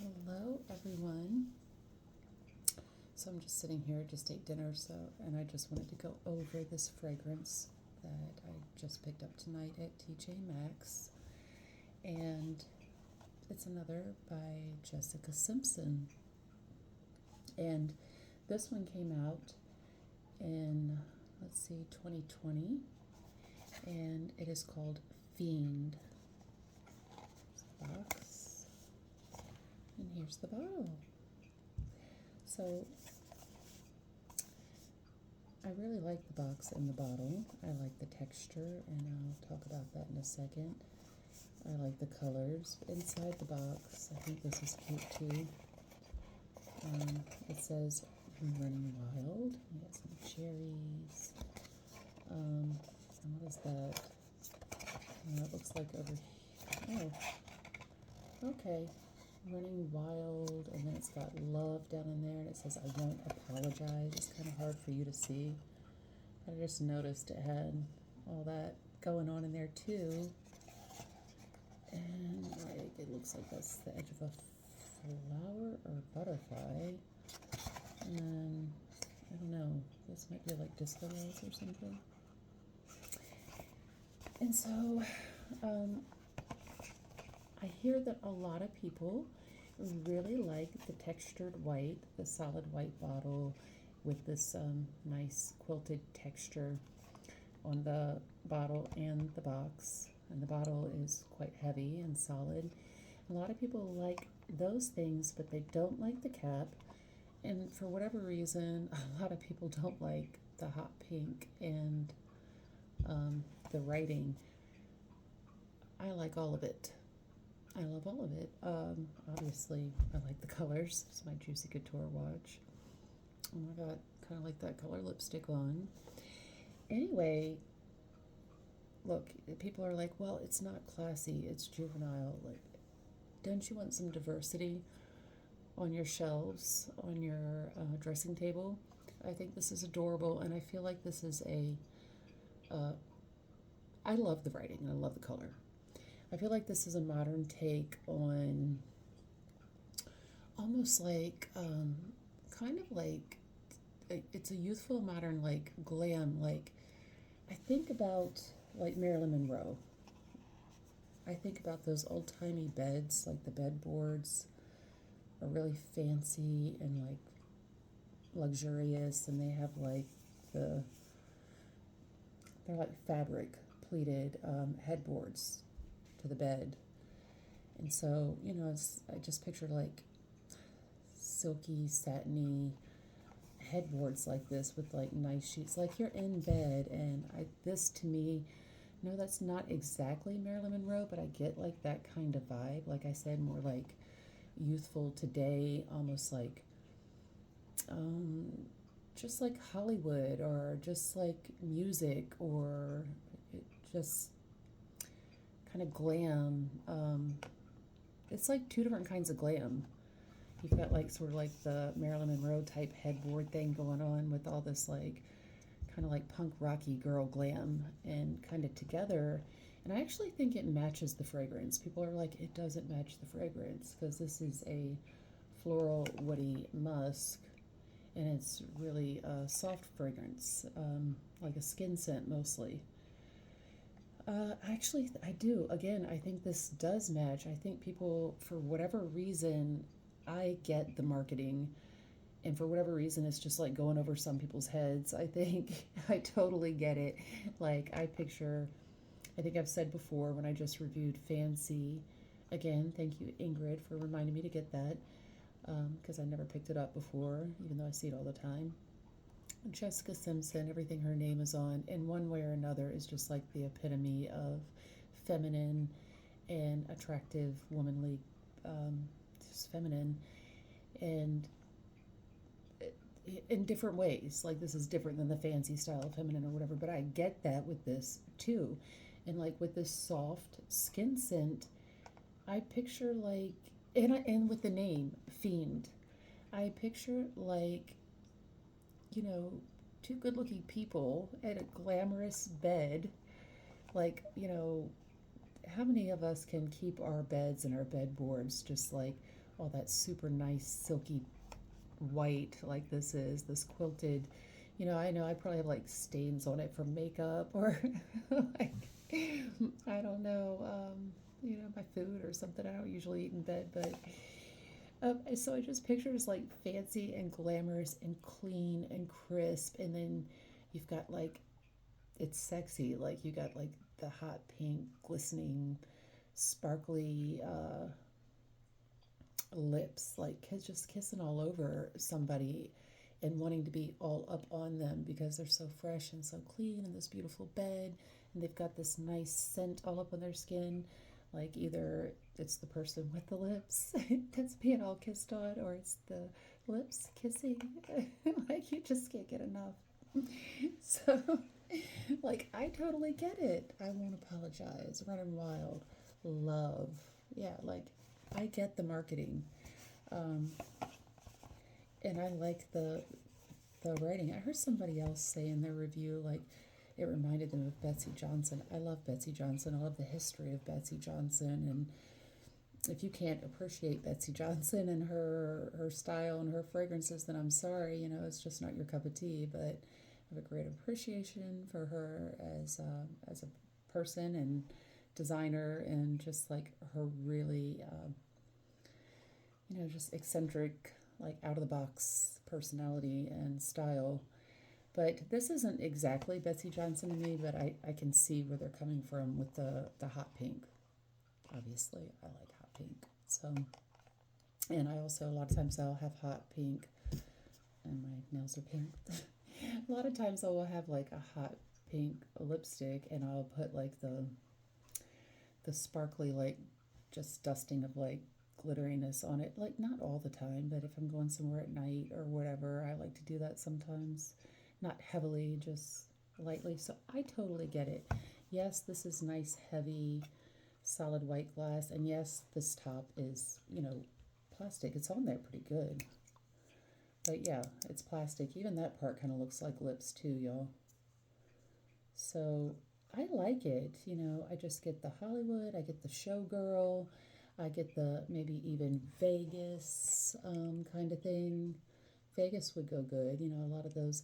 Hello, everyone. So I'm just sitting here, just ate dinner, and I just wanted to go over this fragrance that I just picked up tonight at TJ Maxx, and it's another by Jessica Simpson, and this one came out in, let's see, 2020, and it is called Fiend. Here's the box, and here's the bottle. So I really like the box and the bottle. I like the texture, and I'll talk about that in a second. I like the colors inside the box. I think this is cute too. It says Running Wild. We got some cherries. And what is that? It looks like over here. Oh, okay. Running Wild, and then it's got love down in there, and it says I won't apologize. It's kind of hard for you to see. I just noticed it had all that going on in there too. And like it looks like that's the edge of a flower or butterfly. And then, I don't know, this might be like disco balls or something. And so, I hear that a lot of people really like the textured white, the solid white bottle with this nice quilted texture on the bottle and the box. And the bottle is quite heavy and solid. A lot of people like those things, but they don't like the cap. And for whatever reason, a lot of people don't like the hot pink and the writing. I like all of it. I love all of it. Obviously, I like the colors. It's my Juicy Couture watch. Oh my God, kind of like that color lipstick on. Anyway, look, people are like, well, it's not classy, it's juvenile. Like, don't you want some diversity on your shelves, on your dressing table? I think this is adorable, and I feel like this is I love the writing and I love the color. I feel like this is a modern take on almost like, kind of like, it's a youthful modern, like glam. Like, I think about like Marilyn Monroe. I think about those old timey beds, like the bed boards are really fancy and like luxurious, and they have like they're like fabric pleated headboards to the bed. And so, I just pictured like silky, satiny headboards like this with like nice sheets. Like you're in bed, and this to me, no, that's not exactly Marilyn Monroe, but I get like that kind of vibe. Like I said, more like youthful today, almost like um, just like Hollywood or just like music or just kind of glam. It's like two different kinds of glam. You've got like sort of like the Marilyn Monroe type headboard thing going on with all this like kind of like punk rocky girl glam and kind of together. And I actually think it matches the fragrance. People are like, it doesn't match the fragrance because this is a floral woody musk, and it's really a soft fragrance, like a skin scent mostly. Actually, I do. Again, I think this does match. I think people, for whatever reason, I get the marketing, and for whatever reason, it's just like going over some people's heads. I think I totally get it. Like, I think I've said before when I just reviewed Fancy, again, thank you, Ingrid, for reminding me to get that, because I never picked it up before, even though I see it all the time. Jessica Simpson, everything her name is on, in one way or another, is just like the epitome of feminine and attractive, womanly, just feminine, and in different ways. Like, this is different than the fancy style of feminine or whatever, but I get that with this too. And like with this soft skin scent, I picture like, and with the name Fiend, I picture like, you know, two good looking people at a glamorous bed. Like, how many of us can keep our beds and our bed boards just like all that super nice silky white like this is, this quilted. I know I probably have like stains on it from makeup or like, I don't know, my food or something. I don't usually eat in bed, but so I just picture it as like fancy and glamorous and clean and crisp, and then you've got like it's sexy. Like you got like the hot pink, glistening, sparkly lips, like just kissing all over somebody and wanting to be all up on them because they're so fresh and so clean in this beautiful bed, and they've got this nice scent all up on their skin. Like either it's the person with the lips that's being all kissed on, or it's the lips kissing. Like you just can't get enough. So, like, I totally get it. I won't apologize. Running Wild. Love. Yeah, like, I get the marketing. Um, and I like the writing. I heard somebody else say in their review, like, it reminded them of Betsy Johnson. I love Betsy Johnson. I love the history of Betsy Johnson. And if you can't appreciate Betsy Johnson and her style and her fragrances, then I'm sorry. It's just not your cup of tea. But I have a great appreciation for her as a person and designer, and just like her really, just eccentric, like out of the box personality and style. But this isn't exactly Betsy Johnson to me, but I can see where they're coming from with the hot pink. Obviously, I like hot pink. So, and I also, a lot of times I'll have hot pink, and my nails are pink. A lot of times I will have like a hot pink lipstick, and I'll put like the sparkly, like just dusting of like glitteriness on it. Like not all the time, but if I'm going somewhere at night or whatever, I like to do that sometimes. Not heavily, just lightly. So I totally get it. Yes, this is nice, heavy, solid white glass. And yes, this top is, plastic. It's on there pretty good. But yeah, it's plastic. Even that part kind of looks like lips too, y'all. So I like it. I just get the Hollywood, I get the showgirl, I get the maybe even Vegas kind of thing. Vegas would go good. A lot of those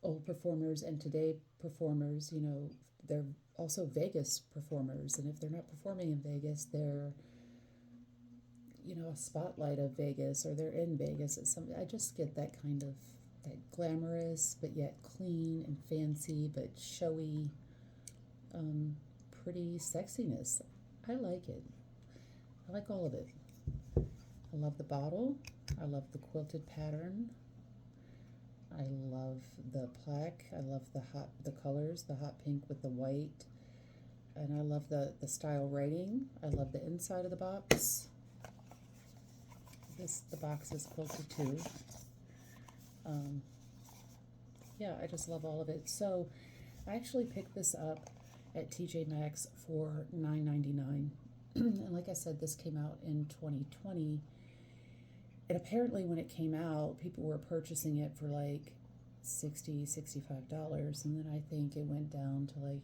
old performers and today performers, they're also Vegas performers. And if they're not performing in Vegas, they're, a spotlight of Vegas, or they're in Vegas. I just get that kind of, that glamorous, but yet clean and fancy, but showy, pretty sexiness. I like it. I like all of it. I love the bottle. I love the quilted pattern. I love the plaque. I love the colors, the hot pink with the white. And I love the style writing. I love the inside of the box. The box is quilted too. Yeah, I just love all of it. So I actually picked this up at TJ Maxx for $9.99. And like I said, this came out in 2020. And apparently when it came out, people were purchasing it for like $60, $65. And then I think it went down to like,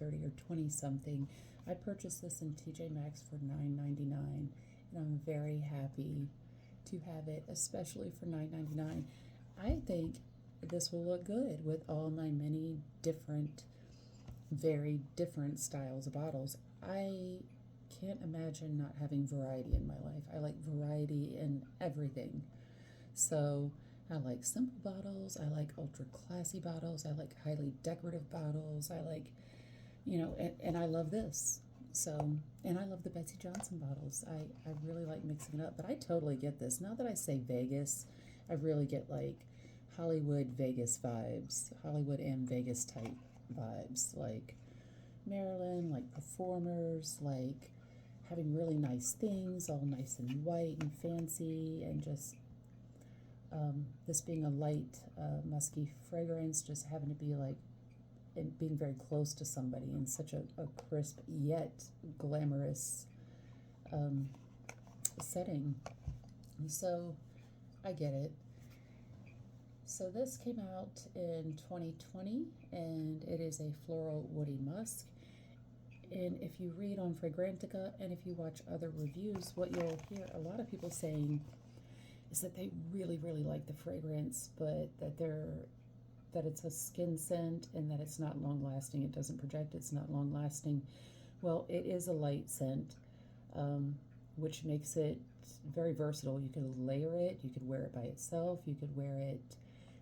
30 or 20 something. I purchased this in TJ Maxx for $9.99. And I'm very happy to have it, especially for $9.99. I think this will look good with all my many different, very different styles of bottles. I can't imagine not having variety in my life. I like variety in everything. So I like simple bottles. I like ultra classy bottles. I like highly decorative bottles. I like, and I love this. So, and I love the Betsy Johnson bottles. I really like mixing it up, but I totally get this. Now that I say Vegas, I really get like Hollywood Vegas vibes, Hollywood and Vegas type vibes, like Maryland, like performers, like having really nice things, all nice and white and fancy, and just this being a light, musky fragrance, just having to be like, and being very close to somebody in such a crisp yet glamorous setting. And so I get it. So this came out in 2020, and it is a floral woody musk. And if you read on Fragrantica and if you watch other reviews, what you'll hear a lot of people saying is that they really, really like the fragrance, but that it's a skin scent and that it's not long lasting. It doesn't project, it's not long lasting. Well, it is a light scent, which makes it very versatile. You could layer it, you could wear it by itself, you could wear it.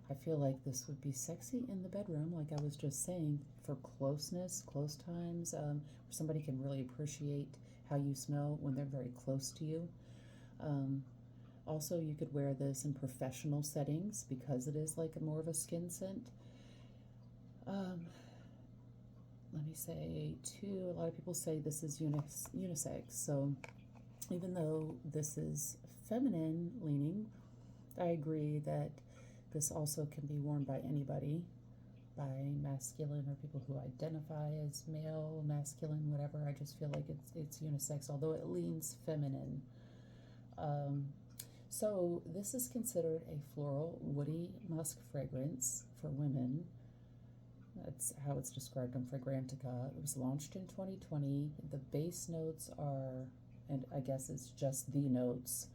I feel like this would be sexy in the bedroom, like I was just saying, for closeness, close times, where somebody can really appreciate how you smell when they're very close to you. Also, you could wear this in professional settings because it is like more of a skin scent. Let me say, too, a lot of people say this is unisex. So even though this is feminine leaning, I agree that this also can be worn by anybody, by masculine or people who identify as male, masculine, whatever. I just feel like it's unisex, although it leans feminine. So this is considered a floral, woody musk fragrance for women. That's how it's described on Fragrantica. It was launched in 2020. The base notes are, and I guess it's just the notes,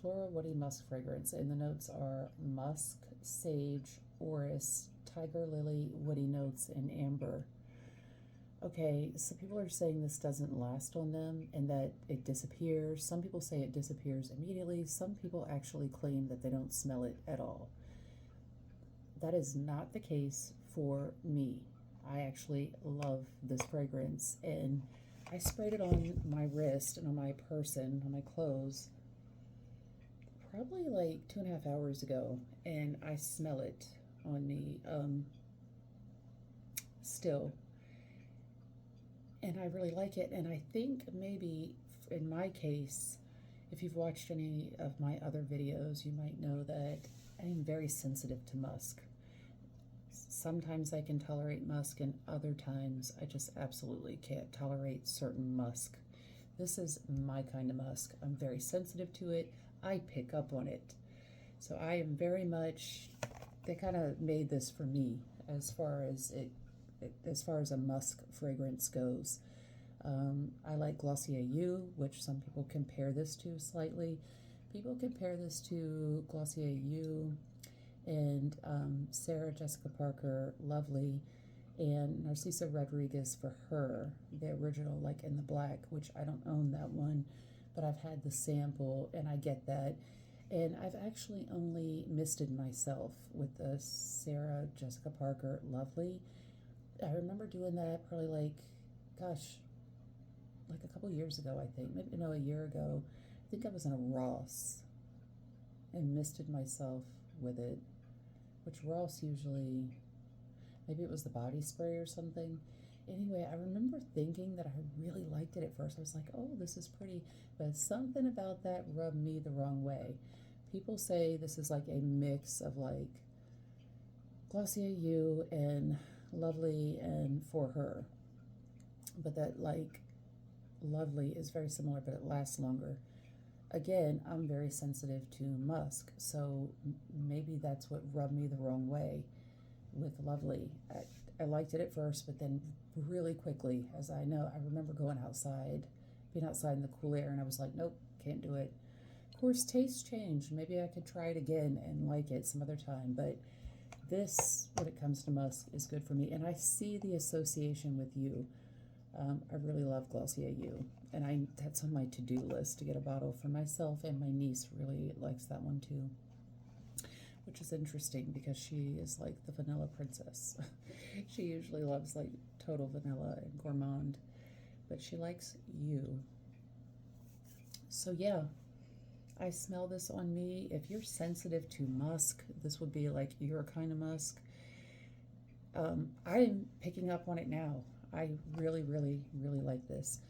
floral woody musk fragrance. And the notes are musk, sage, orris, tiger lily, woody notes, and amber. Okay, so people are saying this doesn't last on them and that it disappears. Some people say it disappears immediately. Some people actually claim that they don't smell it at all. That is not the case for me. I actually love this fragrance, and I sprayed it on my wrist and on my person, on my clothes, probably like 2.5 hours ago, and I smell it on me still. And I really like it, and I think maybe in my case, if you've watched any of my other videos, you might know that I am very sensitive to musk. Sometimes I can tolerate musk, and other times I just absolutely can't tolerate certain musk. This is my kind of musk. I'm very sensitive to it. I pick up on it. So I am very much, they kind of made this for me as far as a musk fragrance goes. I like Glossier U, which some people compare this to slightly. People compare this to Glossier U and Sarah Jessica Parker Lovely and Narcisa Rodriguez for her, the original, like in the black, which I don't own that one, but I've had the sample and I get that. And I've actually only misted myself with the Sarah Jessica Parker Lovely. I remember doing that probably like a couple years ago, I think. Maybe, no, a year ago. I think I was in a Ross and misted myself with it, which Ross usually, maybe it was the body spray or something. Anyway, I remember thinking that I really liked it at first. I was like, oh, this is pretty, but something about that rubbed me the wrong way. People say this is like a mix of like Glossier U and Lovely and For Her, but that like Lovely is very similar, but it lasts longer. Again, I'm very sensitive to musk, so maybe that's what rubbed me the wrong way with Lovely. I liked it at first, but then really quickly, as I know, I remember going outside, being outside in the cool air, and I was like, nope, can't do it. Of course, tastes change. Maybe I could try it again and like it some other time, but this, when it comes to musk, is good for me, and I see the association with you. I really love Glossier U, and that's on my to-do list to get a bottle for myself, and my niece really likes that one too, which is interesting because she is like the vanilla princess. She usually loves like total vanilla and gourmand, but she likes you. So yeah, I smell this on me. If you're sensitive to musk, this would be like your kind of musk. I'm picking up on it now. I really, really, really like this.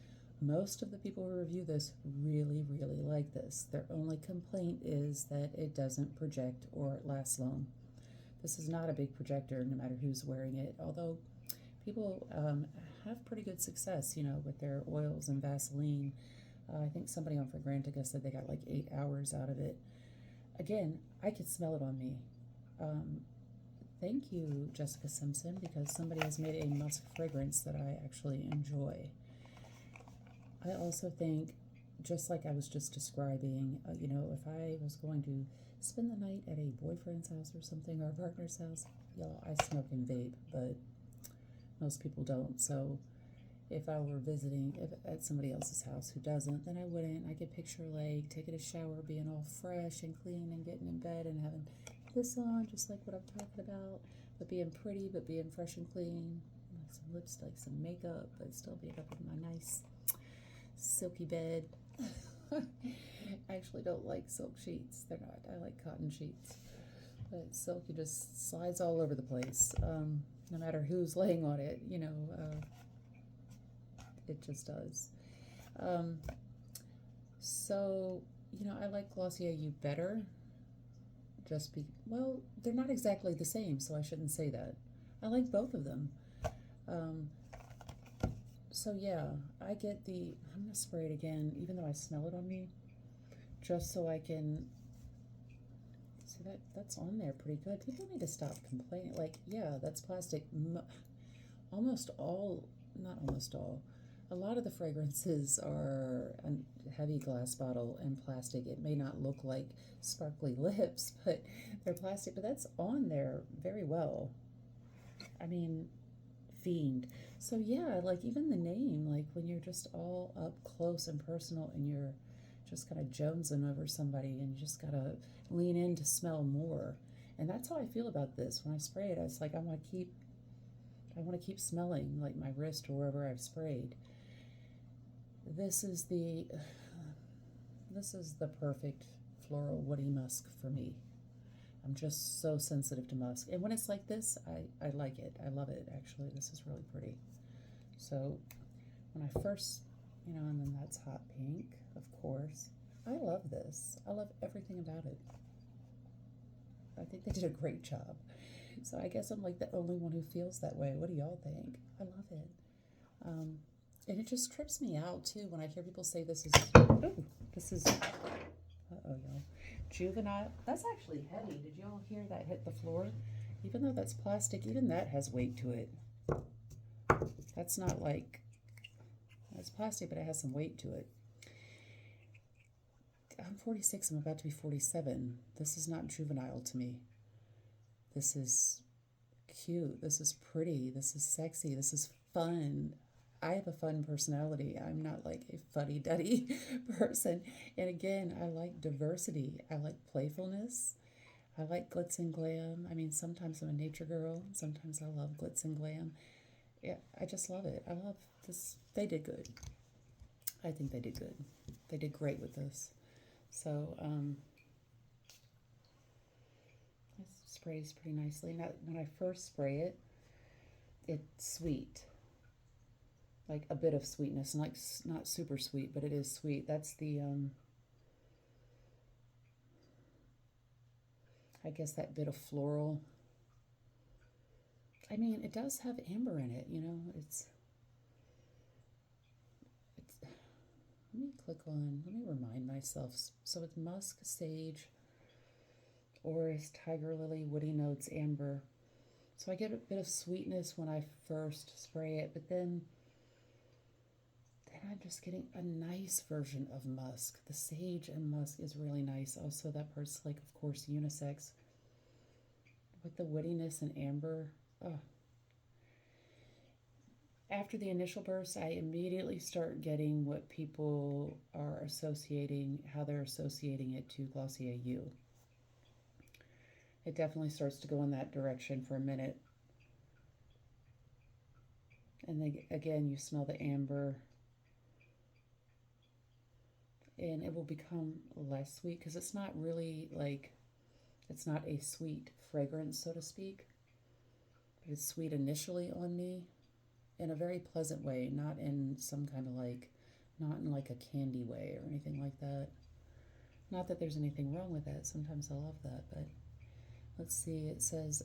Most of the people who review this really, really like this. Their only complaint is that it doesn't project or last long. This is not a big projector, no matter who's wearing it, although people have pretty good success, with their oils and Vaseline. I think somebody on Fragrantica said they got like 8 hours out of it. Again, I could smell it on me. Thank you, Jessica Simpson, because somebody has made a musk fragrance that I actually enjoy. I also think, just like I was just describing, if I was going to spend the night at a boyfriend's house or something, or a partner's house, y'all, I smoke and vape, but most people don't. So if I were visiting at somebody else's house who doesn't, then I wouldn't. I could picture like taking a shower, being all fresh and clean, and getting in bed and having this on, just like what I'm talking about, but being pretty, but being fresh and clean, like some lipstick, some makeup, but still being up in my nice silky bed. I actually don't like silk sheets. They're not. I like cotton sheets. But silky just slides all over the place. No matter who's laying on it, it just does. Um, so, I like Glossier You better. Well, they're not exactly the same, so I shouldn't say that. I like both of them. Um, so yeah, I'm gonna spray it again, even though I smell it on me, just so I can see that's on there pretty good. People need to stop complaining. Like, yeah, that's plastic. Almost all, not almost all, a lot of the fragrances are a heavy glass bottle and plastic. It may not look like sparkly lips, but they're plastic. But that's on there very well. I mean, Fiend. So yeah, like even the name, like when you're just all up close and personal and you're just kind of jonesing over somebody and you just gotta lean in to smell more. And that's how I feel about this. When I spray it, it's like I want to keep smelling like my wrist or wherever I've sprayed. This is the perfect floral woody musk for me. I'm just so sensitive to musk. And when it's like this, I like it. I love it, actually. This is really pretty. So when I first, and then that's hot pink, of course. I love this. I love everything about it. I think they did a great job. So I guess I'm like the only one who feels that way. What do y'all think? I love it. Um, and it just trips me out too when I hear people say this is, y'all, juvenile. That's actually heavy. Did y'all hear that hit the floor? Even though that's plastic, even that has weight to it. That's not like, it's plastic, but it has some weight to it. I'm 46, I'm about to be 47. This is not juvenile to me. This is cute. This is pretty. This is sexy. This is fun. I have a fun personality. I'm not like a fuddy-duddy person. And again, I like diversity. I like playfulness. I like glitz and glam. I mean, sometimes I'm a nature girl. Sometimes I love glitz and glam. Yeah, I just love it. I love this. They did good. I think they did good. They did great with this. So, it sprays pretty nicely. Now, when I first spray it, it's sweet. Like a bit of sweetness, like not super sweet, but it is sweet. That's the, I guess that bit of floral. I mean, it does have amber in it, let me remind myself. So it's musk, sage, Orris, tiger lily, woody notes, amber. So I get a bit of sweetness when I first spray it, but then I'm just getting a nice version of musk. The sage and musk is really nice. Also, that part's like, of course, unisex. With the woodiness and amber. Oh. After the initial burst, I immediately start getting what people are associating, how they're associating it to Glossier You. It definitely starts to go in that direction for a minute. And then again, you smell the amber. And it will become less sweet because it's not really like, it's not a sweet fragrance, so to speak. But it's sweet initially on me in a very pleasant way, not in some kind of like, not in like a candy way or anything like that. Not that there's anything wrong with that. Sometimes I love that, but let's see. It says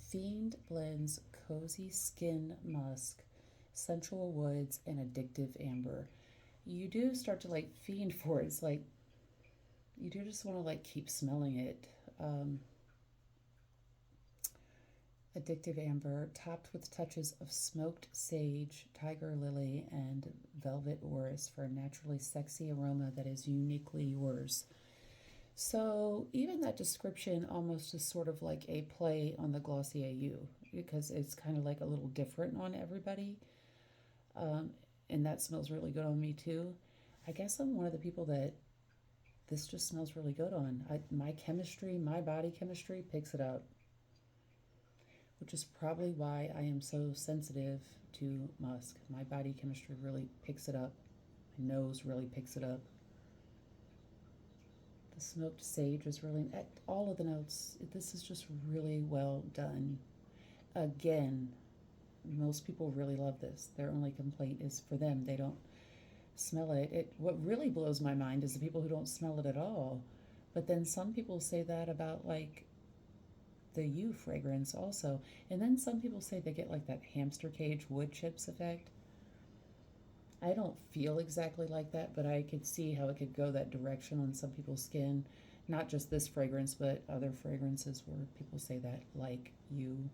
Fiend blends cozy skin musk, sensual woods, and addictive amber. You do start to like fiend for it. It's like you do just want to like keep smelling it. Addictive Amber, topped with touches of smoked sage, tiger lily, and velvet orris for a naturally sexy aroma that is uniquely yours. So even that description almost is sort of like a play on the Glossier U because it's kind of like a little different on everybody. Um, and that smells really good on me too. I guess I'm one of the people that this just smells really good on. My chemistry, my body chemistry picks it up, which is probably why I am so sensitive to musk. My body chemistry really picks it up. My nose really picks it up. The smoked sage is really, all of the notes, this is just really well done. Again, most people really love this. Their only complaint is for them. They don't smell it. What really blows my mind is the people who don't smell it at all. But then some people say that about like the U fragrance also. And then some people say they get like that hamster cage wood chips effect. I don't feel exactly like that, but I could see how it could go that direction on some people's skin. Not just this fragrance, but other fragrances where people say that, like you.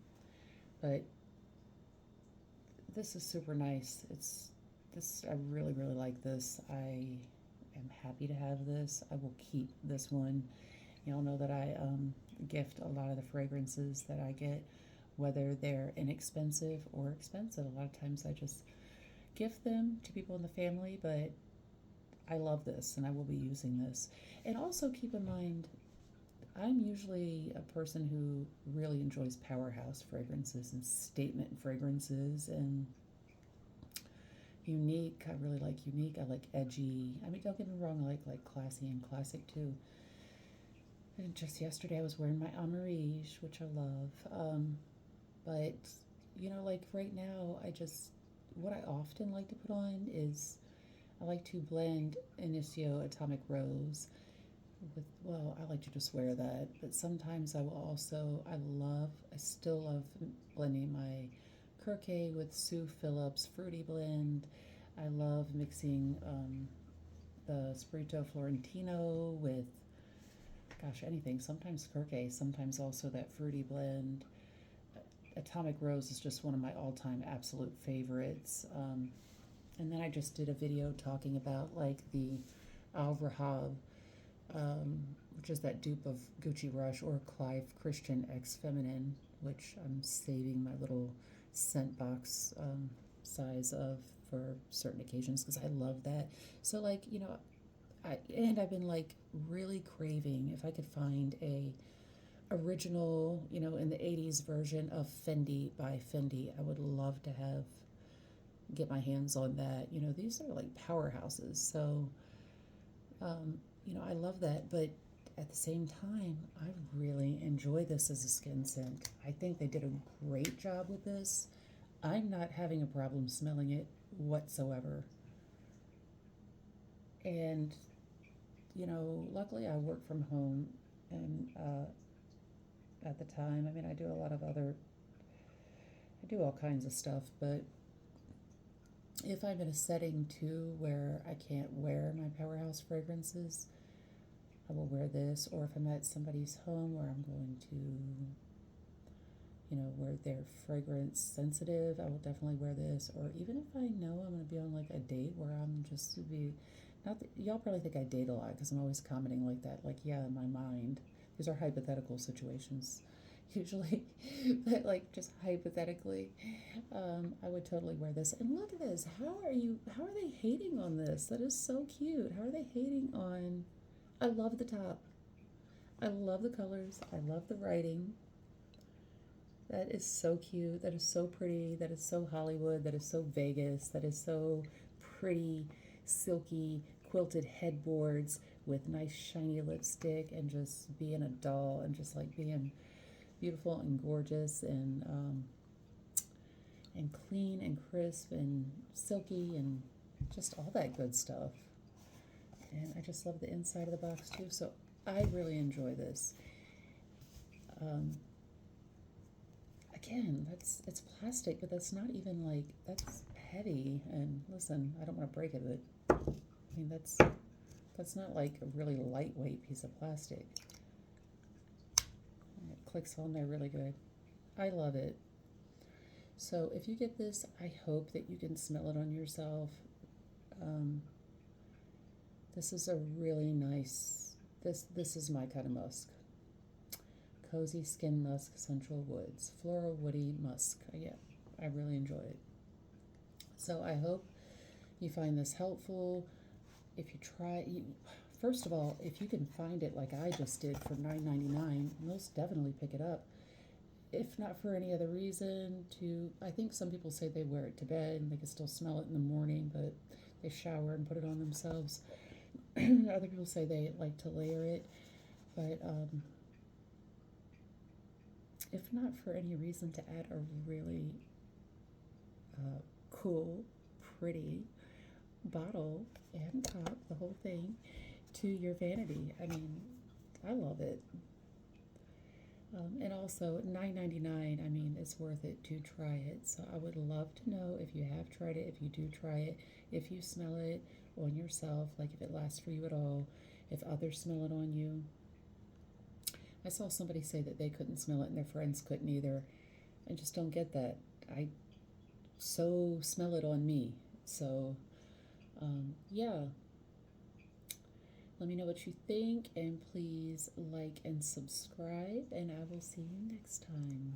But this is super nice. I really, really like this. I am happy to have this. I will keep this one. Y'all know that I gift a lot of the fragrances that I get, whether they're inexpensive or expensive. A lot of times I just gift them to people in the family, but I love this and I will be using this. And also keep in mind, I'm usually a person who really enjoys powerhouse fragrances and statement fragrances and unique. I really like unique. I like edgy. I mean, don't get me wrong, I like classy and classic too. And just yesterday I was wearing my Amarige, which I love. But, like right now, what I often like to put on is I like to blend Initio Atomic Rose I like to just wear that. But sometimes I still love blending my Kirke with Sue Phillips Fruity Blend. I love mixing the Spirito Florentino with, gosh, anything. Sometimes Kirke, sometimes also that Fruity Blend. Atomic Rose is just one of my all-time absolute favorites. And then I just did a video talking about like the Al Rahab, which is that dupe of Gucci Rush or Clive Christian X Feminine, which I'm saving my little scent box size of for certain occasions because I love that. So I've been like really craving if I could find a original, in the 80s version of Fendi by Fendi. I would love to get my hands on that. These are like powerhouses. So, I love that. But at the same time, I really enjoy this as a skin scent. I think they did a great job with this. I'm not having a problem smelling it whatsoever. And, luckily I work from home and, at the time. I mean, I do all kinds of stuff, but if I'm in a setting too where I can't wear my powerhouse fragrances, I will wear this. Or if I'm at somebody's home where I'm going to, where they're fragrance sensitive, I will definitely wear this. Or even if I know I'm going to be on like a date where I'm just to be, not that, y'all probably think I date a lot because I'm always commenting like that, like, yeah, in my mind. These are hypothetical situations usually, but like just hypothetically, I would totally wear this. And look at this. How are they hating on this? That is so cute. How are they hating on, I love the top. I love the colors. I love the writing. That is so cute. That is so pretty. That is so Hollywood. That is so Vegas. That is so pretty, silky, quilted headboards with nice shiny lipstick and just being a doll and just like being beautiful and gorgeous and clean and crisp and silky and just all that good stuff. And I just love the inside of the box too. So I really enjoy this. Again, it's plastic, but that's not even like, that's heavy. And listen, I don't want to break it, but I mean, that's not like a really lightweight piece of plastic. And it clicks on there really good. I love it. So if you get this, I hope that you can smell it on yourself. Um, this is a really nice, this is my kind of musk. Cozy Skin Musk Central Woods. Floral Woody Musk. Yeah, I really enjoy it. So I hope you find this helpful. If you try, first of all, if you can find it like I just did for $9.99, most definitely pick it up. If not for any other reason, I think some people say they wear it to bed and they can still smell it in the morning, but they shower and put it on themselves. Other people say they like to layer it, but if not for any reason, to add a really cool, pretty bottle and top, the whole thing, to your vanity. I mean, I love it. And also $9.99. I mean, it's worth it to try it. So I would love to know if you have tried it, if you do try it, if you smell it on yourself, like if it lasts for you at all, if others smell it on you. I saw somebody say that they couldn't smell it and their friends couldn't either. I just don't get that. I so smell it on me. So, yeah, let me know what you think, and please like and subscribe, and I will see you next time.